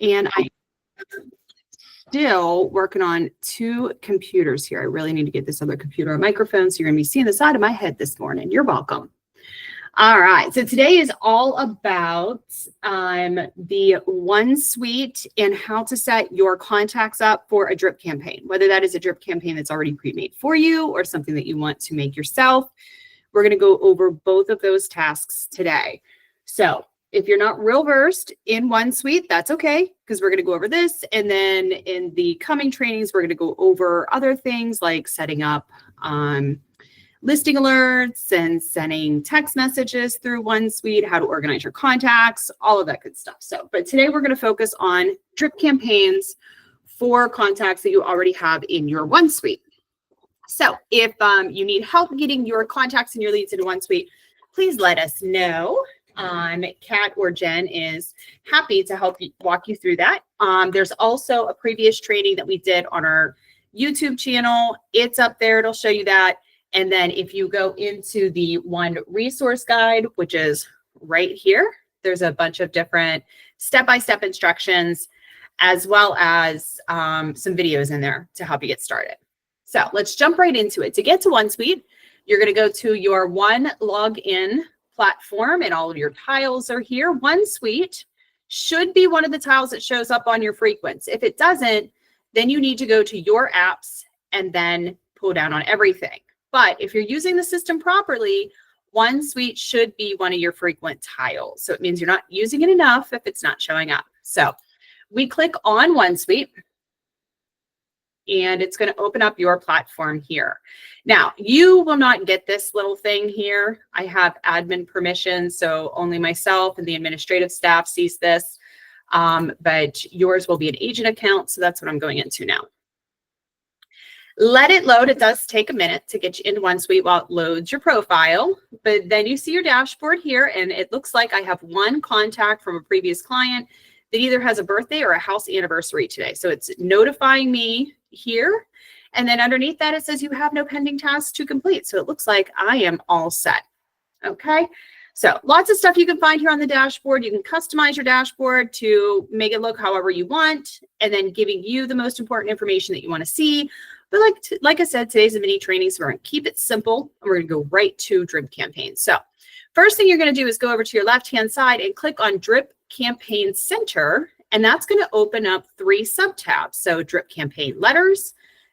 And I'm still working on 2 computers here. I really need to get this other computer a microphone, so you're going to be seeing the side of my head this morning. You're welcome. All right, so today is all about the OneSuite and how to set your contacts up for a drip campaign, whether that is a drip campaign that's already pre-made for you or something that you want to make yourself. We're going to go over both of those tasks today. So if you're not real versed in OneSuite, that's okay, because we're going to go over this. And then in the coming trainings, we're going to go over other things like setting up listing alerts and sending text messages through OneSuite, how to organize your contacts, all of that good stuff. So, but today we're going to focus on drip campaigns for contacts that you already have in your OneSuite. So if you need help getting your contacts and your leads into OneSuite, please let us know. Kat or Jen is happy to help you walk you through that. There's also a previous training that we did on our YouTube channel. It's up there. It'll show you that. And then if you go into the One Resource Guide, which is right here, there's a bunch of different step-by-step instructions, as well as some videos in there to help you get started. So let's jump right into it. To get to OneSuite, you're going to go to your One Login platform, and all of your tiles are here. OneSuite should be one of the tiles that shows up on your frequents. If it doesn't, then you need to go to your apps and then pull down on everything. But if you're using the system properly, OneSuite should be one of your frequent tiles. So it means you're not using it enough if it's not showing up. So we click on OneSuite, and it's going to open up your platform here. Now, you will not get this little thing here. I have admin permission, so only myself and the administrative staff sees this, but yours will be an agent account, so that's what I'm going into now. Let it load. It does take a minute to get you into OneSuite while it loads your profile, but then you see your dashboard here, and it looks like I have one contact from a previous client that either has a birthday or a house anniversary today. So it's notifying me here. And then underneath that, it says you have no pending tasks to complete. So it looks like I am all set. Okay. So lots of stuff you can find here on the dashboard. You can customize your dashboard to make it look however you want, and then giving you the most important information that you want to see. But like I said, today's a mini training, so we're going to keep it simple, and we're going to go right to drip campaigns. So first thing you're going to do is go over to your left-hand side and click on Drip Campaign Center, and that's going to open up 3 subtabs. So drip campaign letters,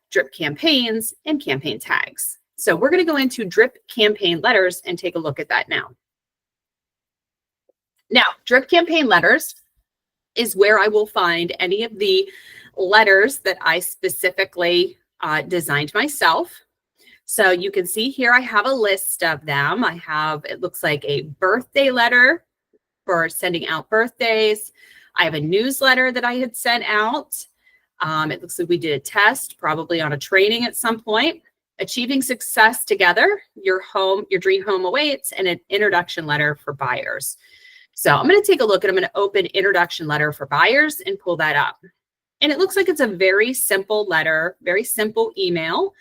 drip campaigns, and campaign tags. So we're going to go into drip campaign letters and take a look at that now. Now, drip campaign letters is where I will find any of the letters that I specifically designed myself. So you can see here, I have a list of them. I have, it looks like a birthday letter for sending out birthdays. I have a newsletter that I had sent out. It looks like we did a test, probably on a training at some point. Achieving success together, your dream home awaits, and an introduction letter for buyers. So I'm going to take a look, and I'm going to open introduction letter for buyers and pull that up. And it looks like it's a very simple letter, very simple email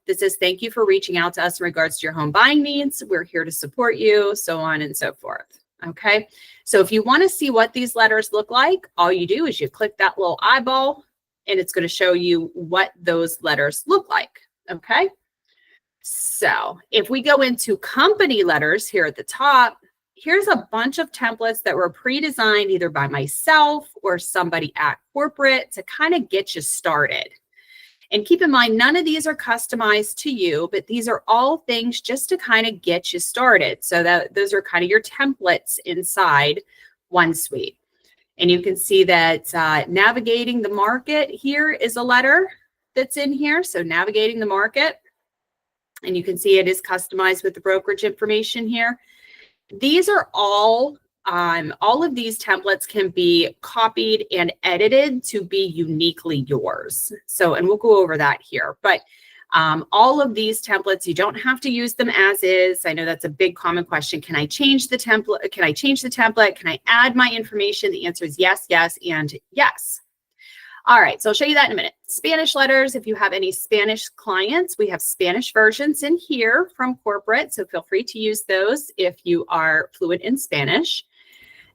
that says, thank you for reaching out to us in regards to your home buying needs. We're here to support you, so on and so forth. Okay. So if you want to see what these letters look like, all you do is you click that little eyeball, and it's going to show you what those letters look like. Okay. So if we go into company letters here at the top, here's a bunch of templates that were pre-designed either by myself or somebody at corporate to kind of get you started. And keep in mind, none of these are customized to you, but these are all things just to kind of get you started. So that those are kind of your templates inside OneSuite. And you can see that navigating the market here is a letter that's in here. So navigating the market. And you can see it is customized with the brokerage information here. These are all of these templates can be copied and edited to be uniquely yours. So, and we'll go over that here, but all of these templates, you don't have to use them as is. I know that's a big common question. Can I change the template? Can I change the template? Can I add my information? The answer is yes, yes, and yes. All right, so I'll show you that in a minute. Spanish letters, if you have any Spanish clients, we have Spanish versions in here from corporate, so feel free to use those if you are fluent in Spanish.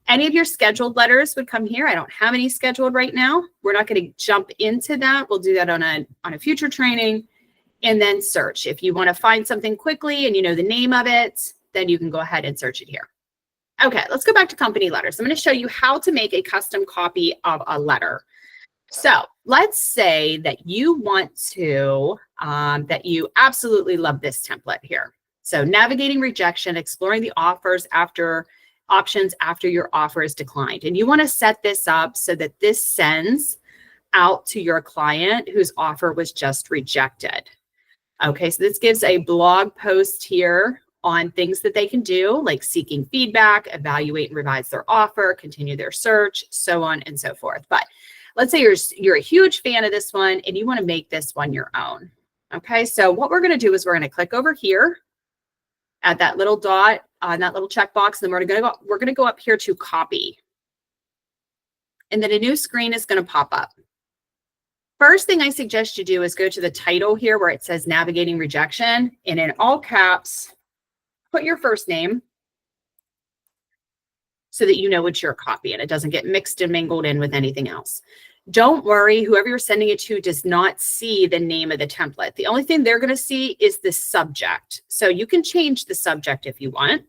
Any of your scheduled letters would come here. I don't have any scheduled right now. We're not going to jump into that. We'll do that on a future training. And then search. If you want to find something quickly and you know the name of it, then you can go ahead and search it here. Okay, let's go back to company letters. I'm going to show you how to make a custom copy of a letter. So let's say that you want to, that you absolutely love this template here. So navigating rejection, exploring the options after your offer is declined. And you want to set this up so that this sends out to your client whose offer was just rejected. Okay, so this gives a blog post here on things that they can do, like seeking feedback, evaluate and revise their offer, continue their search, so on and so forth. But let's say you're a huge fan of this one and you want to make this one your own. Okay, so what we're going to do is we're going to click over here at that little dot on that little checkbox, and then we're going to go up here to copy. And then a new screen is going to pop up. First thing I suggest you do is go to the title here where it says navigating rejection, and in all caps, put your first name so that you know it's your copy and it doesn't get mixed and mingled in with anything else. Don't worry, whoever you're sending it to does not see the name of the template. The only thing they're going to see is the subject. So you can change the subject if you want.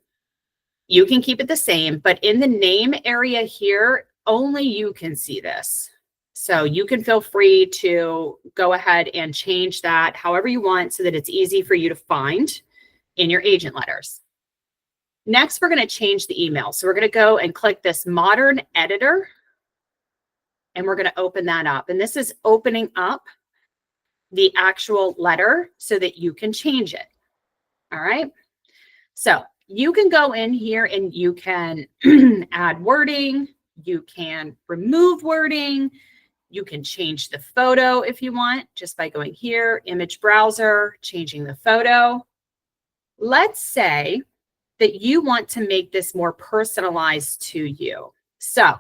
You can keep it the same, but in the name area here, only you can see this. So you can feel free to go ahead and change that however you want so that it's easy for you to find in your agent letters. Next, we're going to change the email. So we're going to go and click this modern editor, and we're going to open that up. And this is opening up the actual letter so that you can change it. All right. So you can go in here and you can add wording. You can remove wording. You can change the photo if you want, just by going here, image browser, changing the photo. Let's say that you want to make this more personalized to you. So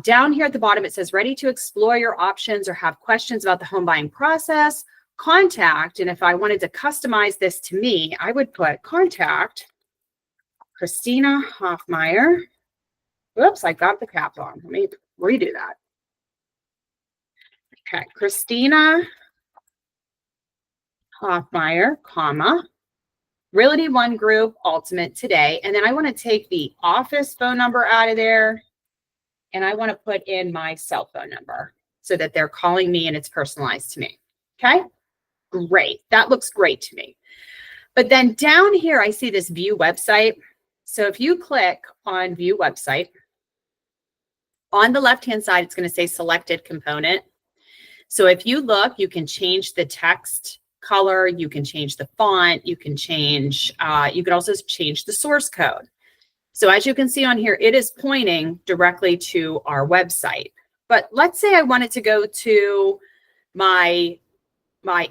down here at the bottom, it says ready to explore your options or have questions about the home buying process, contact. And if I wanted to customize this to me, I would put contact Christina Hoffmeyer. Whoops, I got the cap on. Let me redo that. Okay, Christina Hoffmeyer, comma, Realty One Group Ultimate today. And then I want to take the office phone number out of there and I want to put in my cell phone number so that they're calling me and it's personalized to me. Okay, great. That looks great to me. But then down here, I see this view website. So if you click on view website, on the left-hand side, it's going to say selected component. So if you look, you can change the text color, you can change the font, you can change, you can also change the source code. So as you can see on here, it is pointing directly to our website. But let's say I wanted to go to my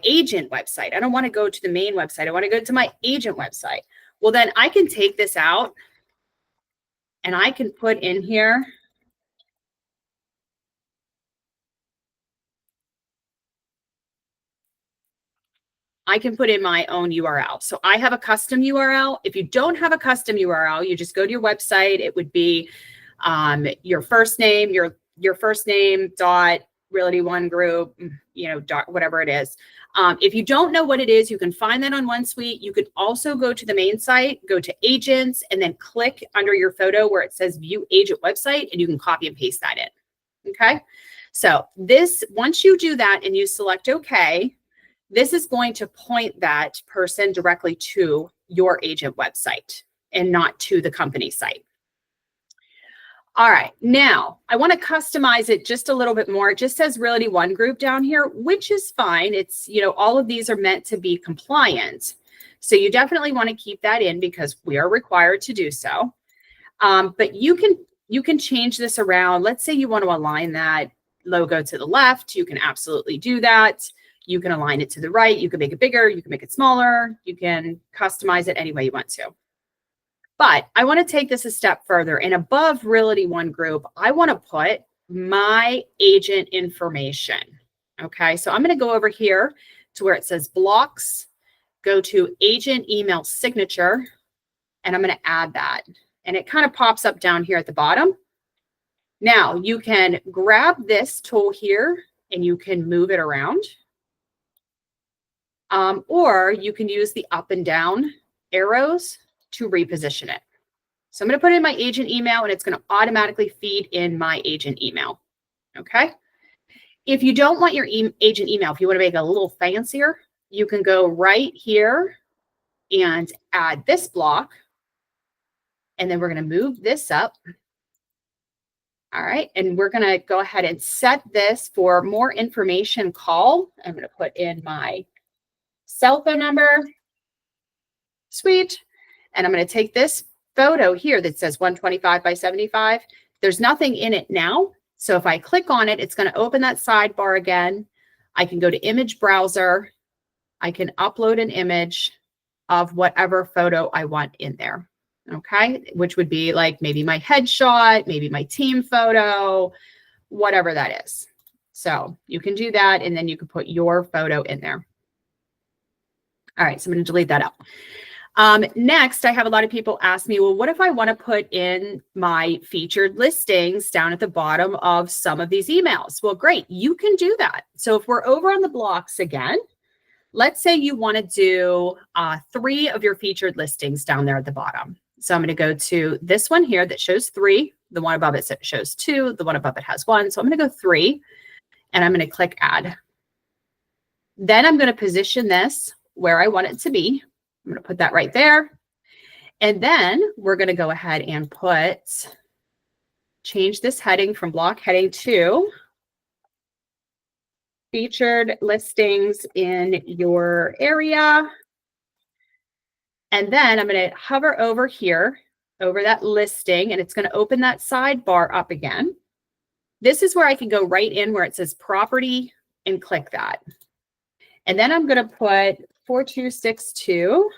agent website. I don't want to go to the main website. I want to go to my agent website. Well, then I can take this out and I can put in here I can put in my own URL. So I have a custom URL. If you don't have a custom URL, you just go to your website. It would be your first name, your first name dot Realty One Group, dot whatever it is. If you don't know what it is, you can find that on OneSuite. You could also go to the main site, go to agents, and then click under your photo where it says view agent website, and you can copy and paste that in. Okay. So once you do that and you select OK, this is going to point that person directly to your agent website and not to the company site. All right, now I want to customize it just a little bit more. It just says Realty One Group down here, which is fine. It's, all of these are meant to be compliant. So you definitely want to keep that in because we are required to do so. But you can change this around. Let's say you want to align that logo to the left. You can absolutely do that. You can align it to the right. You can make it bigger. You can make it smaller. You can customize it any way you want to. But I want to take this a step further. And above Realty One Group, I want to put my agent information. Okay, so I'm going to go over here to where it says blocks, go to agent email signature, and I'm going to add that. and it kind of pops up down here at the bottom. Now you can grab this tool here and you can move it around. Or you can use the up and down arrows to reposition it. So I'm going to put in my agent email and it's going to automatically feed in my agent email. Okay. If you don't want your agent email, if you want to make it a little fancier, you can go right here and add this block. And then we're going to move this up. All right. And we're going to go ahead and set this for more information call. I'm going to put in my cell phone number. Sweet. And I'm going to take this photo here that says 125 by 75. There's nothing in it now. So if I click on it, it's going to open that sidebar again. I can go to image browser. I can upload an image of whatever photo I want in there. Okay. Which would be like maybe my headshot, maybe my team photo, whatever that is. So you can do that. And then you can put your photo in there. All right. So I'm going to delete that out. Next, I have a lot of people ask me, well, what if I want to put in my featured listings down at the bottom of some of these emails? Well, great. You can do that. So if we're over on the blocks again, let's say you want to do 3 of your featured listings down there at the bottom. So I'm going to go to this one here that shows 3. The one above it shows 2. The one above it has 1. So I'm going to go 3 and I'm going to click add. Then I'm going to position this where I want it to be. I'm going to put that right there. And then we're going to go ahead and change this heading from block heading to featured listings in your area. And then I'm going to hover over here, over that listing, and it's going to open that sidebar up again. This is where I can go right in where it says property and click that. And then I'm going to put 4262.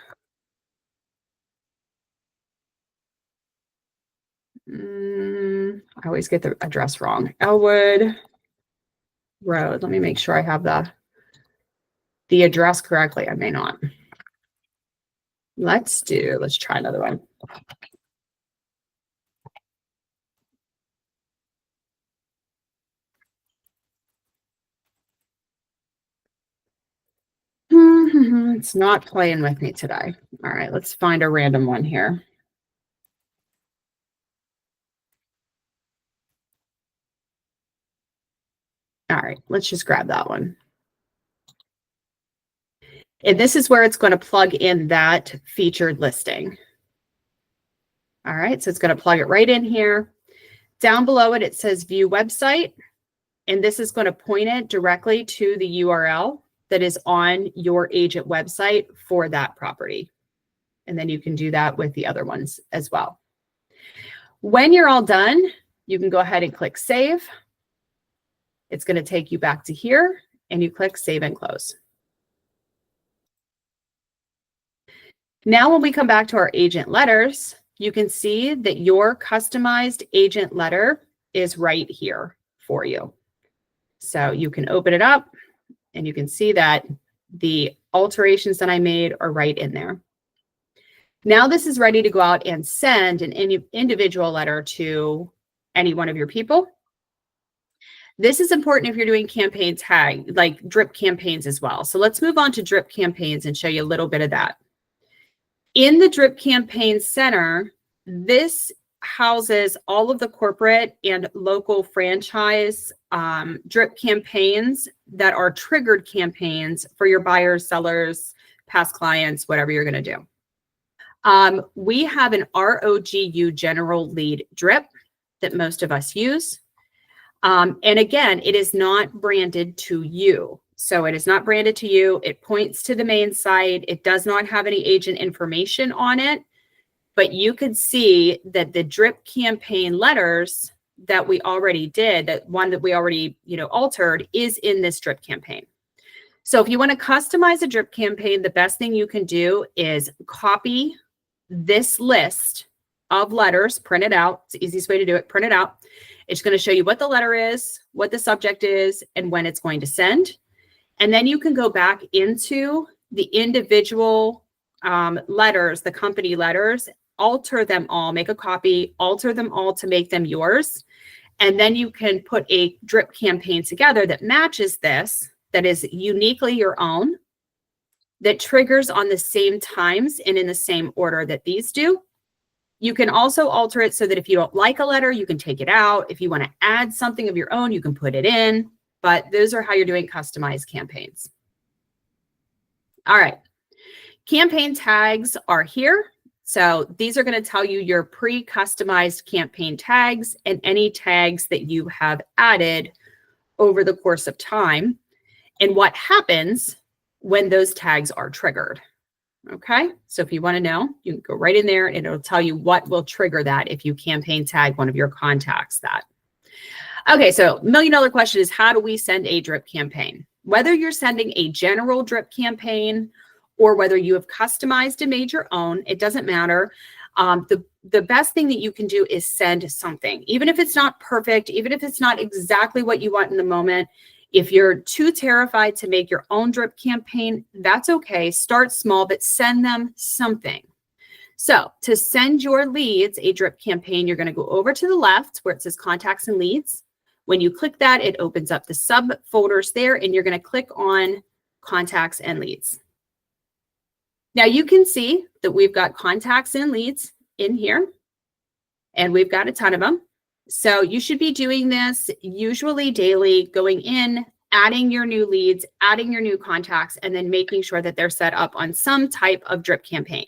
I always get the address wrong. Elwood Road. Let me make sure I have the address correctly. I may not. Let's try another one. It's not playing with me today. All right, let's find a random one here. All right, let's just grab that one. And this is where it's going to plug in that featured listing. All right, so it's going to plug it right in here. Down below it, it says view website. And this is going to point it directly to the URL that is on your agent website for that property. And then you can do that with the other ones as well. When you're all done, you can go ahead and click save. It's going to take you back to here and you click save and close. Now, when we come back to our agent letters, you can see that your customized agent letter is right here for you. So you can open it up and you can see that the alterations that I made are right in there. Now this is ready to go out and send an individual letter to any one of your people. This is important if you're doing campaign tag, like drip campaigns as well. So let's move on to drip campaigns and show you a little bit of that. In the drip campaign center, this houses all of the corporate and local franchise drip campaigns that are triggered campaigns for your buyers, sellers, past clients, whatever you're going to do. We have an ROGU general lead drip that most of us use. And again, it is not branded to you. So it is not branded to you. It points to the main site. It does not have any agent information on it, but you could see that the drip campaign letters that we already did, that one that we already, altered, is in this drip campaign. So if you want to customize a drip campaign, the best thing you can do is copy this list of letters, print it out. It's the easiest way to do it. Print it out. It's going to show you what the letter is, what the subject is, and when it's going to send. And then you can go back into the individual letters, the company letters, alter them all, make a copy, alter them all to make them yours. And then you can put a drip campaign together that matches this, that is uniquely your own, that triggers on the same times and in the same order that these do. You can also alter it so that if you don't like a letter, you can take it out. If you want to add something of your own, you can put it in. But those are how you're doing customized campaigns. All right. Campaign tags are here. So these are going to tell you your pre-customized campaign tags and any tags that you have added over the course of time and what happens when those tags are triggered. Okay, so if you want to know, you can go right in there and it'll tell you what will trigger that if you campaign tag one of your contacts that. Okay, so $1 million question is, how do we send a drip campaign? Whether you're sending a general drip campaign or whether you have customized and made your own, it doesn't matter. The best thing that you can do is send something, even if it's not perfect, even if it's not exactly what you want in the moment. If you're too terrified to make your own drip campaign, that's okay. Start small, but send them something. So to send your leads a drip campaign, you're going to go over to the left where it says contacts and leads. When you click that, it opens up the subfolders there, and you're going to click on contacts and leads. Now you can see that we've got contacts and leads in here, and we've got a ton of them. So you should be doing this usually daily, going in, adding your new leads, adding your new contacts, and then making sure that they're set up on some type of drip campaign.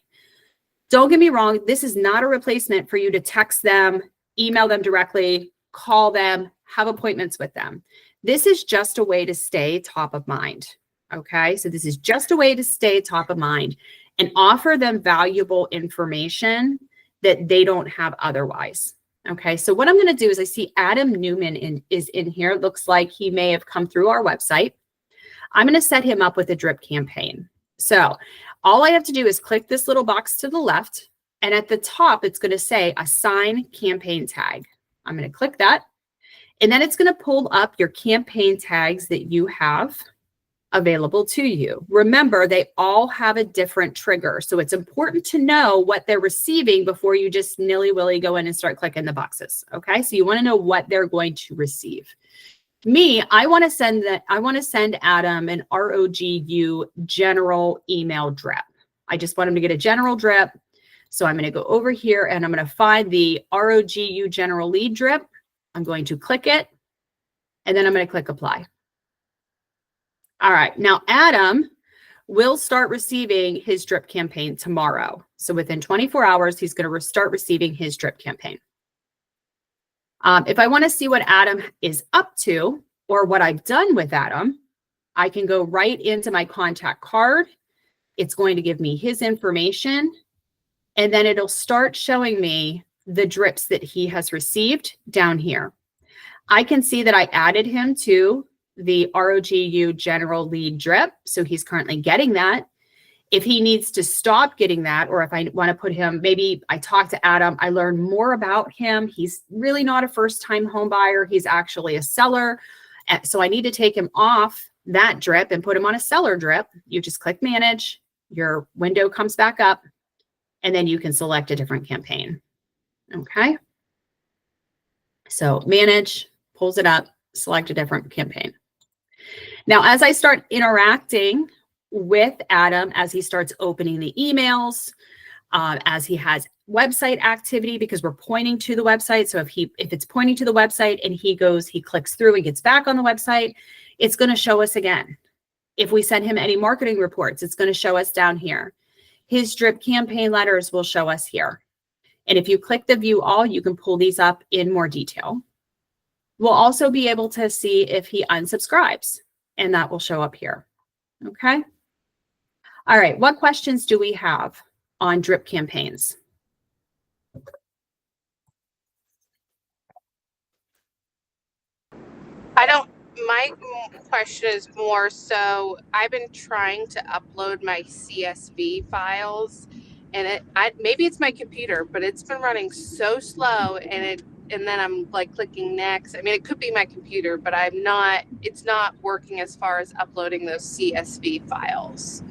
Don't get me wrong, this is not a replacement for you to text them, email them directly, call them, have appointments with them. This is just a way to stay top of mind. Okay, so this is just a way to stay top of mind and offer them valuable information that they don't have otherwise. Okay, so what I'm going to do is I see Adam Newman is in here. It looks like he may have come through our website. I'm going to set him up with a drip campaign. So all I have to do is click this little box to the left, and at the top, it's going to say assign campaign tag. I'm going to click that, and then it's going to pull up your campaign tags that you have available to you. Remember, they all have a different trigger. So it's important to know what they're receiving before you just nilly-willy go in and start clicking the boxes. Okay, so you want to know what they're going to receive. Me, I want to send Adam an ROGU general email drip. I just want him to get a general drip. So I'm going to go over here and I'm going to find the ROGU general lead drip. I'm going to click it, and then I'm going to click apply. All right, now Adam will start receiving his drip campaign tomorrow. So within 24 hours, he's going to start receiving his drip campaign. If I want to see what Adam is up to or what I've done with Adam, I can go right into my contact card. It's going to give me his information, and then it'll start showing me the drips that he has received down here. I can see that I added him to the ROGU general lead drip. So he's currently getting that. If he needs to stop getting that, or if I want to put him, maybe I talk to Adam, I learn more about him. He's really not a first-time home buyer. He's actually a seller. So I need to take him off that drip and put him on a seller drip. You just click manage, your window comes back up, and then you can select a different campaign. Okay. So manage, pulls it up, select a different campaign. Now, as I start interacting with Adam, as he starts opening the emails, as he has website activity, because we're pointing to the website. So if it's pointing to the website and he clicks through and gets back on the website, it's going to show us again. If we send him any marketing reports, it's going to show us down here. His drip campaign letters will show us here. And if you click the view all, you can pull these up in more detail. We'll also be able to see if he unsubscribes, and that will show up here. Okay. All right. What questions do we have on drip campaigns? My question is more so I've been trying to upload my CSV files, and maybe it's my computer, but it's been running so slow, and then I'm like clicking next. I mean, it could be my computer, but it's not working as far as uploading those CSV files.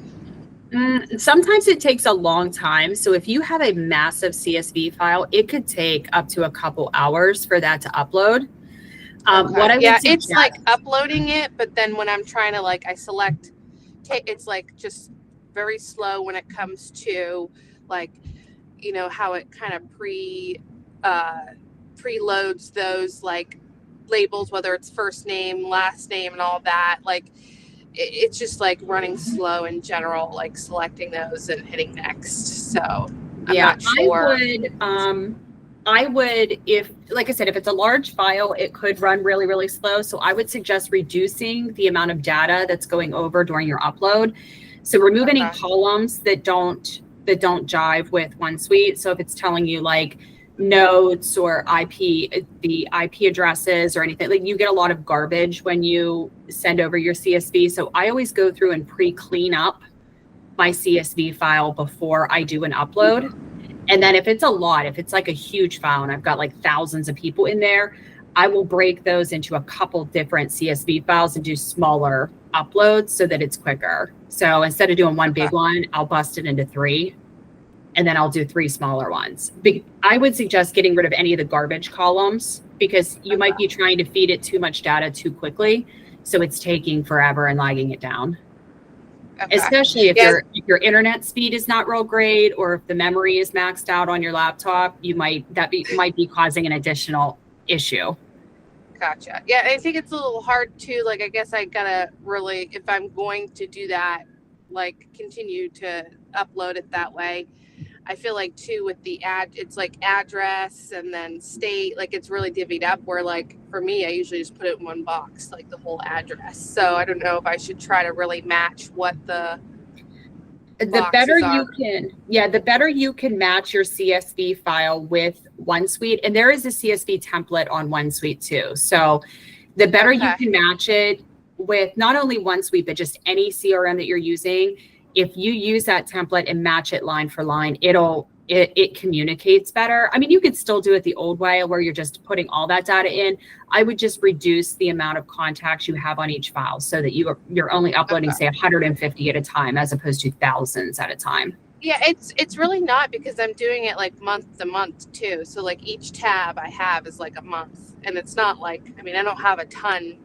Sometimes it takes a long time. So if you have a massive CSV file, it could take up to a couple hours for that to upload. What I would Yeah, suggest, it's like uploading it, but then when I'm trying to like, I select, it's like just very slow when it comes to like, you know, how it kind of preloads those like labels, whether it's first name, last name, and all that. Like, it's just like running slow in general, like selecting those and hitting next. So I'm not sure. I would, if, like I said, if it's a large file, it could run really, really slow. So I would suggest reducing the amount of data that's going over during your upload. So remove any columns that don't jive with OneSuite. So if it's telling you like notes or the IP addresses or anything, like you get a lot of garbage when you send over your CSV. So I always go through and pre-clean up my CSV file before I do an upload. And then if it's a lot, if it's like a huge file and I've got like thousands of people in there, I will break those into a couple different CSV files and do smaller uploads so that it's quicker. So instead of doing one big one, I'll bust it into 3, and then I'll do 3 smaller ones. I would suggest getting rid of any of the garbage columns because you might be trying to feed it too much data too quickly. So it's taking forever and lagging it down. Especially if your internet speed is not real great, or if the memory is maxed out on your laptop, might be causing an additional issue. Gotcha. Yeah, I think it's a little hard too. Like, I guess I gotta really, if I'm going to do that, like continue to upload it that way. I feel like too with the it's like address and then state, like it's really divvied up where like for me, I usually just put it in one box, like the whole address. So I don't know if I should try to really match what the better you can match your CSV file with OneSuite. And there is a CSV template on OneSuite too. So the better you can match it with not only OneSuite, but just any CRM that you're using. If you use that template and match it line for line, it communicates better. I mean, you could still do it the old way where you're just putting all that data in. I would just reduce the amount of contacts you have on each file so that you're only uploading, say, 150 at a time as opposed to thousands at a time. Yeah, it's really not because I'm doing it like month to month too. So like each tab I have is like a month, and it's not like, I mean, I don't have a ton,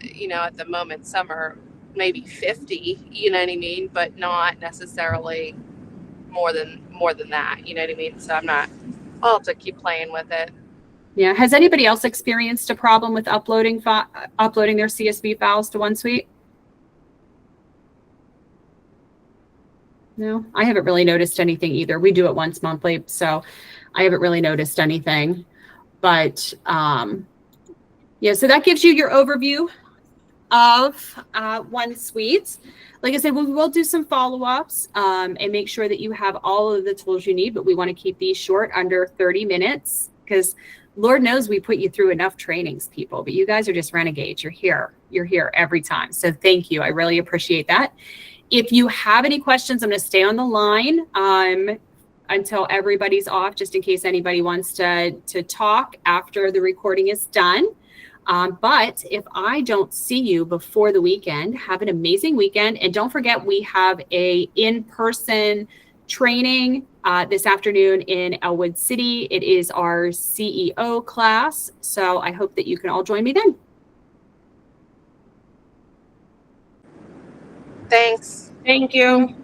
you know, at the moment. Some are maybe 50, you know what I mean, but not necessarily more than that, you know what I mean? So I'll have to keep playing with it. Yeah. Has anybody else experienced a problem with uploading their CSV files to OneSuite? No, I haven't really noticed anything either. We do it once monthly, so I haven't really noticed anything. But yeah, so that gives you your overview of OneSuite. Like I said, we will do some follow-ups and make sure that you have all of the tools you need, but we want to keep these short, under 30 minutes, because Lord knows we put you through enough trainings, people, but you guys are just renegades. You're here every time. So thank you. I really appreciate that. If you have any questions, I'm going to stay on the line until everybody's off, just in case anybody wants to talk after the recording is done. But if I don't see you before the weekend, have an amazing weekend. And don't forget, we have a in-person training this afternoon in Elwood City. It is our CEO class. So I hope that you can all join me then. Thanks. Thank you.